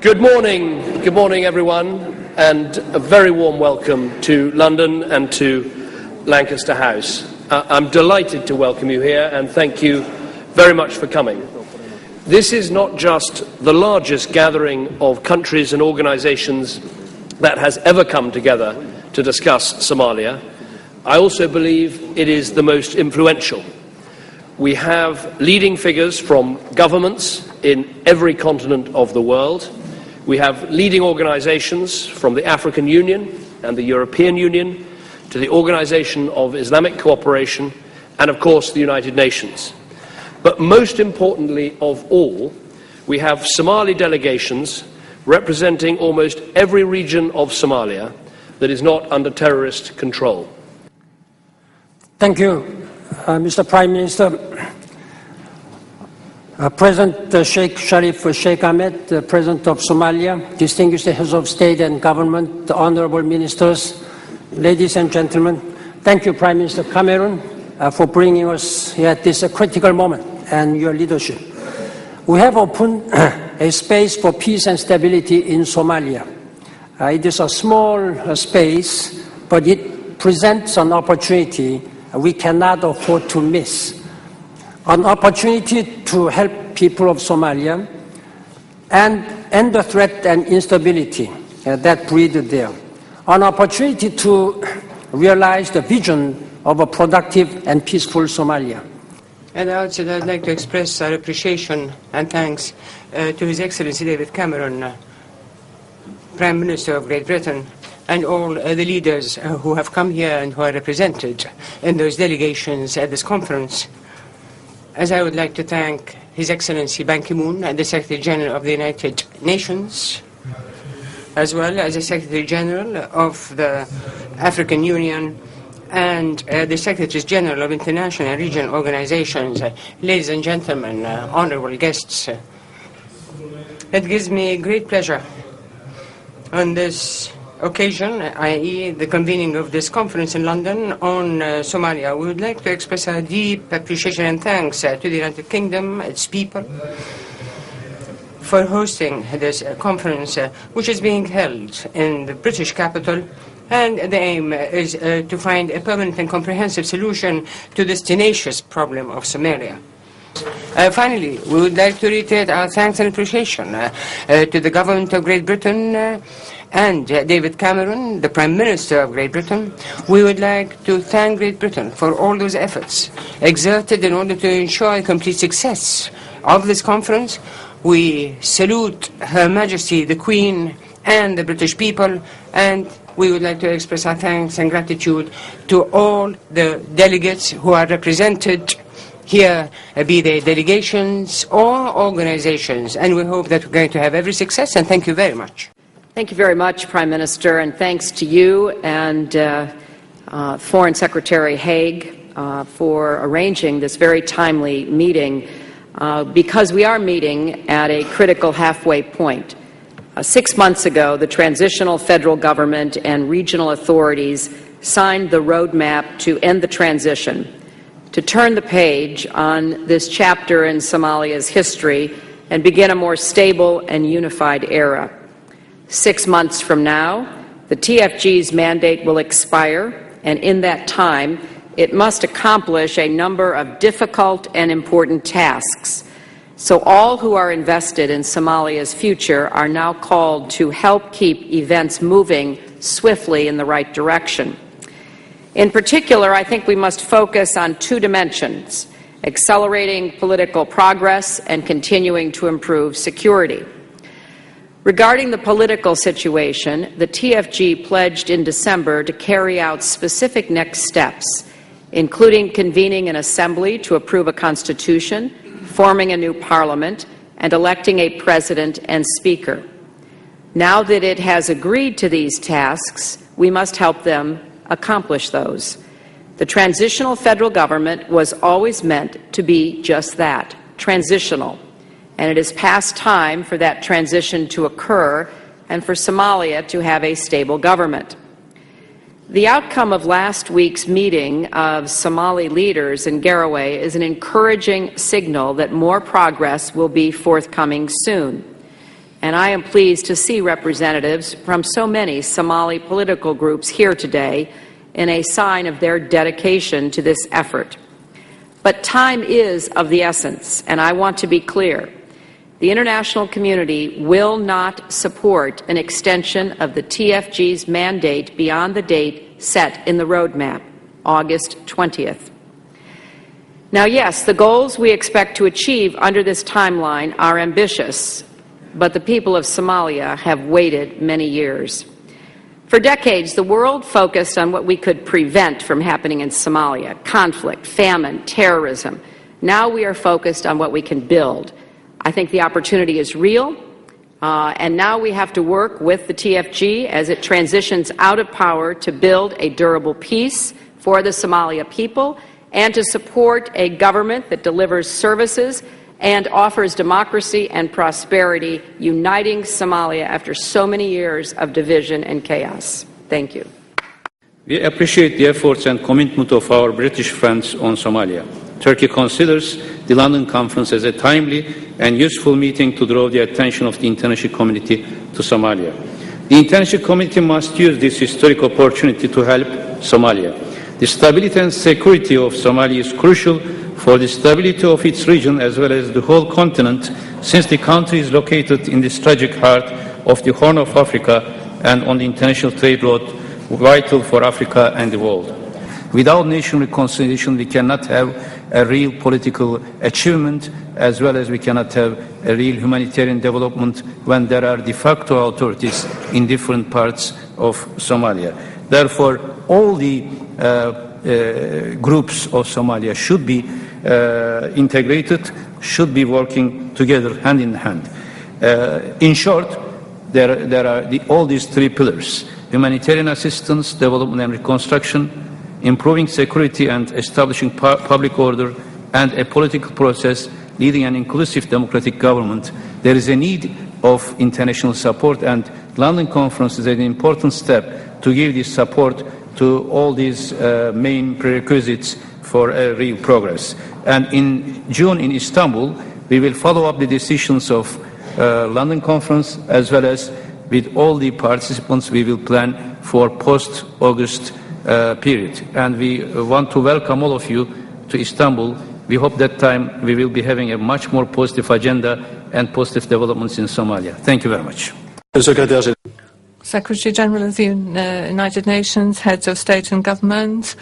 Good morning everyone, and a very warm welcome to London and to Lancaster House. I'm delighted to welcome you here and thank you very much for coming. This is not just the largest gathering of countries and organisations that has ever come together to discuss Somalia. I also believe it is the most influential. We have leading figures from governments in every continent of the world. We have leading organisations from the African Union and the European Union to the Organisation of Islamic Cooperation and, of course, the United Nations. But most importantly of all, we have Somali delegations representing almost every region of Somalia that is not under terrorist control. Thank you, Mr. Prime Minister. President Sheikh Sharif Sheikh Ahmed, President of Somalia, distinguished heads of state and government, honorable ministers, ladies and gentlemen, thank you, Prime Minister Cameron, for bringing us here at this critical moment and your leadership. We have opened a space for peace and stability in Somalia. It is a small space, but it presents an opportunity we cannot afford to miss. An opportunity to help people of Somalia and end the threat and instability that breed there. An opportunity to realize the vision of a productive and peaceful Somalia. And also I'd like to express our appreciation and thanks to His Excellency David Cameron, Prime Minister of Great Britain, and all the leaders who have come here and who are represented in those delegations at this conference. As I would like to thank His Excellency Ban Ki-moon, the Secretary General of the United Nations, as well as the Secretary General of the African Union and the Secretaries General of international and regional organizations. Ladies and gentlemen, honorable guests, it gives me great pleasure on this occasion, i.e. the convening of this conference in London on Somalia. We would like to express our deep appreciation and thanks to the United Kingdom, its people, for hosting this conference, which is being held in the British capital, and the aim is to find a permanent and comprehensive solution to this tenacious problem of Somalia. Finally, we would like to reiterate our thanks and appreciation to the government of Great Britain and David Cameron, the Prime Minister of Great Britain. We would like to thank Great Britain for all those efforts exerted in order to ensure complete success of this conference. We salute Her Majesty the Queen and the British people, and we would like to express our thanks and gratitude to all the delegates who are represented here, be they delegations or organizations, and we hope that we're going to have every success, and thank you very much. Thank you very much, Prime Minister, and thanks to you and Foreign Secretary Haig for arranging this very timely meeting, because we are meeting at a critical halfway point. 6 months ago, the transitional federal government and regional authorities signed the roadmap to end the transition, to turn the page on this chapter in Somalia's history and begin a more stable and unified era. 6 months from now, the TFG's mandate will expire, and in that time, it must accomplish a number of difficult and important tasks. So all who are invested in Somalia's future are now called to help keep events moving swiftly in the right direction. In particular, I think we must focus on two dimensions: accelerating political progress and continuing to improve security. Regarding the political situation, the TFG pledged in December to carry out specific next steps, including convening an assembly to approve a constitution, forming a new parliament, and electing a president and speaker. Now that it has agreed to these tasks, we must help them accomplish those. The transitional federal government was always meant to be just that, transitional, and it is past time for that transition to occur and for Somalia to have a stable government. The outcome of last week's meeting of Somali leaders in Garowe is an encouraging signal that more progress will be forthcoming soon. And I am pleased to see representatives from so many Somali political groups here today in a sign of their dedication to this effort. But time is of the essence, and I want to be clear. The international community will not support an extension of the TFG's mandate beyond the date set in the roadmap, August 20th. Now, yes, the goals we expect to achieve under this timeline are ambitious, but the people of Somalia have waited many years. For decades, the world focused on what we could prevent from happening in Somalia: conflict, famine, terrorism. Now we are focused on what we can build. I think the opportunity is real, and now we have to work with the TFG as it transitions out of power to build a durable peace for the Somalia people and to support a government that delivers services and offers democracy and prosperity, uniting Somalia after so many years of division and chaos. Thank you. We appreciate the efforts and commitment of our British friends on Somalia. Turkey considers the London Conference as a timely and useful meeting to draw the attention of the international community to Somalia. The international community must use this historic opportunity to help Somalia. The stability and security of Somalia is crucial for the stability of its region as well as the whole continent, since the country is located in the strategic heart of the Horn of Africa and on the international trade route vital for Africa and the world. Without national reconciliation, we cannot have a real political achievement, as well as we cannot have a real humanitarian development when there are de facto authorities in different parts of Somalia. Therefore, all the groups of Somalia should be integrated, should be working together hand in hand. In short, there are all these three pillars: humanitarian assistance, development and reconstruction, improving security and establishing public order, and a political process leading an inclusive democratic government. There is a need of international support, and London Conference is an important step to give this support to all these main prerequisites for real progress. And in June in Istanbul, we will follow up the decisions of London Conference, as well as with all the participants we will plan for post-August period. And we want to welcome all of you to Istanbul. We hope that time we will be having a much more positive agenda and positive developments in Somalia. Thank you very much. Secretary General of the United Nations, heads of state and government,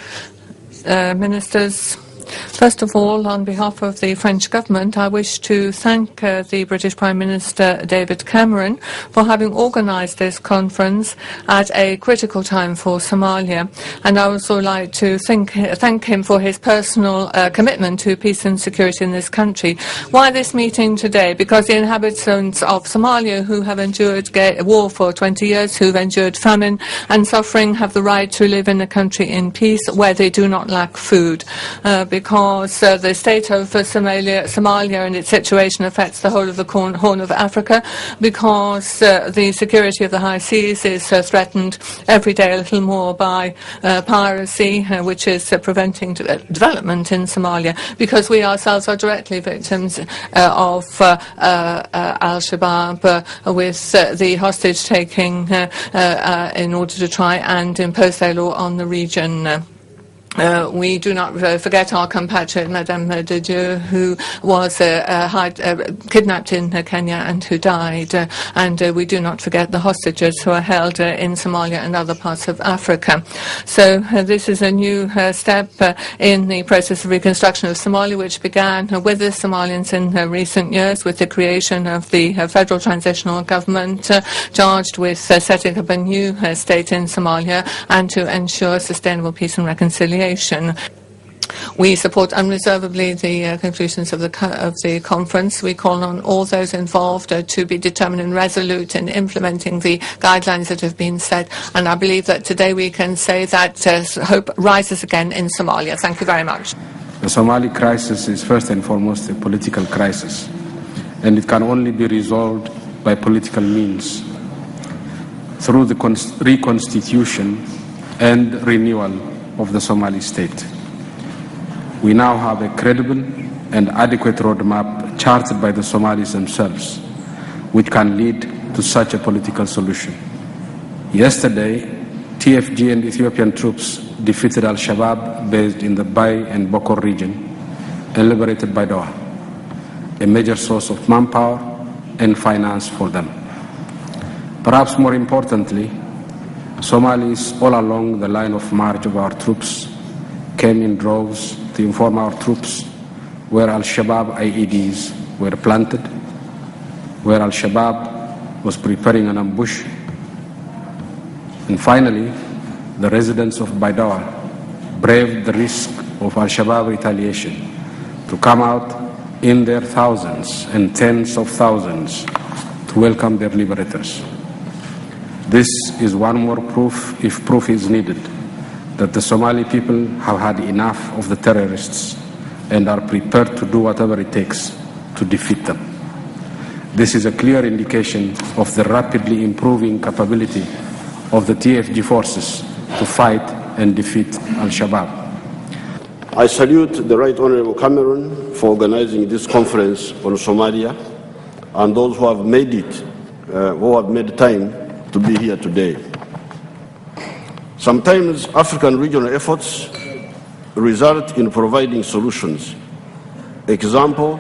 ministers. First of all, on behalf of the French government, I wish to thank the British Prime Minister David Cameron for having organised this conference at a critical time for Somalia. And I would also like to thank him for his personal commitment to peace and security in this country. Why this meeting today? Because the inhabitants of Somalia who have endured war for 20 years, who've endured famine and suffering, have the right to live in a country in peace where they do not lack food. Because the state of Somalia and its situation affects the whole of the Horn of Africa, because the security of the high seas is threatened every day a little more by piracy, which is preventing development in Somalia, because we ourselves are directly victims of Al-Shabaab with the hostage-taking in order to try and impose their law on the region. We do not forget our compatriot, Madame de Dieu, who was kidnapped in Kenya and who died. And we do not forget the hostages who are held in Somalia and other parts of Africa. So this is a new step in the process of reconstruction of Somalia, which began with the Somalians in recent years with the creation of the Federal Transitional Government, charged with setting up a new state in Somalia and to ensure sustainable peace and reconciliation. We support unreservedly the conclusions of the conference. We call on all those involved to be determined and resolute in implementing the guidelines that have been set. And I believe that today we can say that hope rises again in Somalia. Thank you very much. The Somali crisis is first and foremost a political crisis, and it can only be resolved by political means through the reconstitution and renewal of the Somali state. We now have a credible and adequate roadmap charted by the Somalis themselves which can lead to such a political solution. Yesterday, TFG and Ethiopian troops defeated Al-Shabaab based in the Bay and Bokor region and liberated Baidoa, a major source of manpower and finance for them. Perhaps more importantly, Somalis all along the line of march of our troops came in droves to inform our troops where Al-Shabaab IEDs were planted, where Al-Shabaab was preparing an ambush, and finally, the residents of Baidoa braved the risk of Al-Shabaab retaliation to come out in their thousands and tens of thousands to welcome their liberators. This is one more proof, if proof is needed, that the Somali people have had enough of the terrorists and are prepared to do whatever it takes to defeat them. This is a clear indication of the rapidly improving capability of the TFG forces to fight and defeat Al-Shabaab. I salute the Right Honourable Cameron for organizing this conference on Somalia and those who have made it, who have made time to be here today. Sometimes African regional efforts result in providing solutions. Example,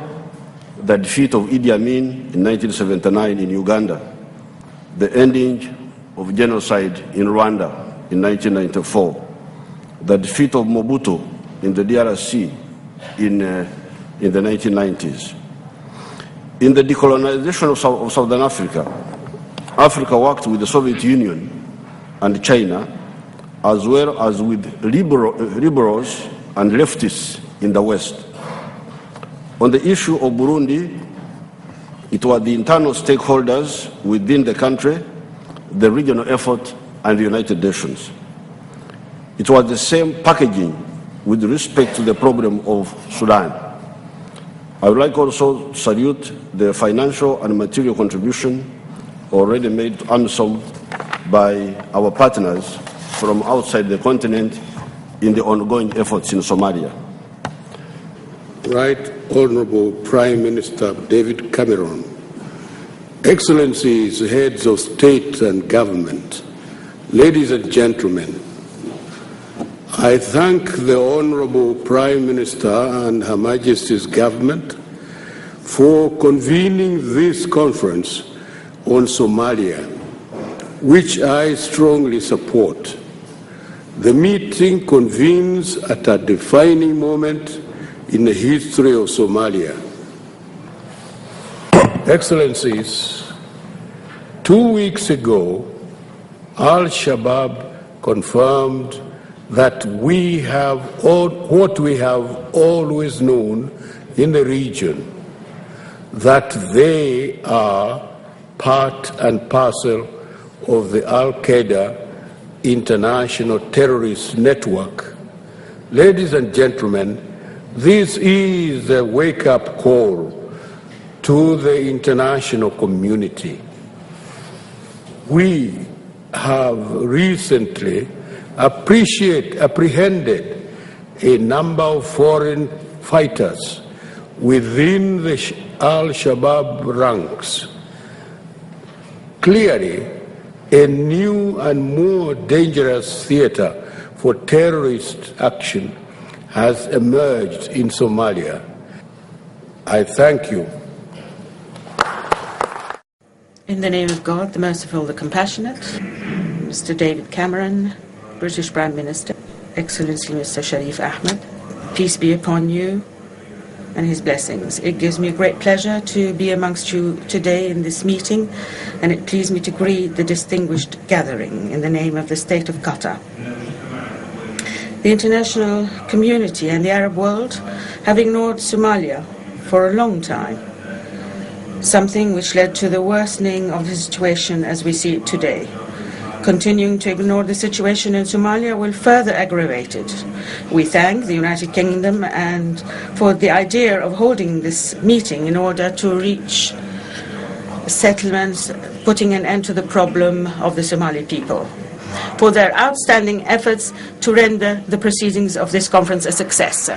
the defeat of Idi Amin in 1979 in Uganda, the ending of genocide in Rwanda in 1994, the defeat of Mobutu in the DRC in the 1990s. In the decolonization of Southern Africa, Africa worked with the Soviet Union and China, as well as with liberals and leftists in the West. On the issue of Burundi, it was the internal stakeholders within the country, the regional effort, and the United Nations. It was the same packaging with respect to the problem of Sudan. I would like also to salute the financial and material contribution already made to AMISOM by our partners from outside the continent in the ongoing efforts in Somalia. Right Honourable Prime Minister David Cameron, Excellencies, heads of state and government, ladies and gentlemen, I thank the Honourable Prime Minister and Her Majesty's government for convening this conference on Somalia, which I strongly support. The meeting convenes at a defining moment in the history of Somalia. Excellencies, 2 weeks ago, Al-Shabaab confirmed that we have what we have always known in the region, that they are part and parcel of the Al-Qaeda international terrorist network. Ladies and gentlemen, this is a wake-up call to the international community. We have recently apprehended a number of foreign fighters within the Al-Shabaab ranks. Clearly, a new and more dangerous theater for terrorist action has emerged in Somalia. I thank you. In the name of God, the merciful, the compassionate, Mr. David Cameron, British Prime Minister, Excellency Mr. Sharif Ahmed, peace be upon you and his blessings. It gives me a great pleasure to be amongst you today in this meeting, and it pleases me to greet the distinguished gathering in the name of the State of Qatar. The international community and the Arab world have ignored Somalia for a long time, something which led to the worsening of the situation as we see it today. Continuing to ignore the situation in Somalia will further aggravate it. We thank the United Kingdom and for the idea of holding this meeting in order to reach settlements, putting an end to the problem of the Somali people, for their outstanding efforts to render the proceedings of this conference a success.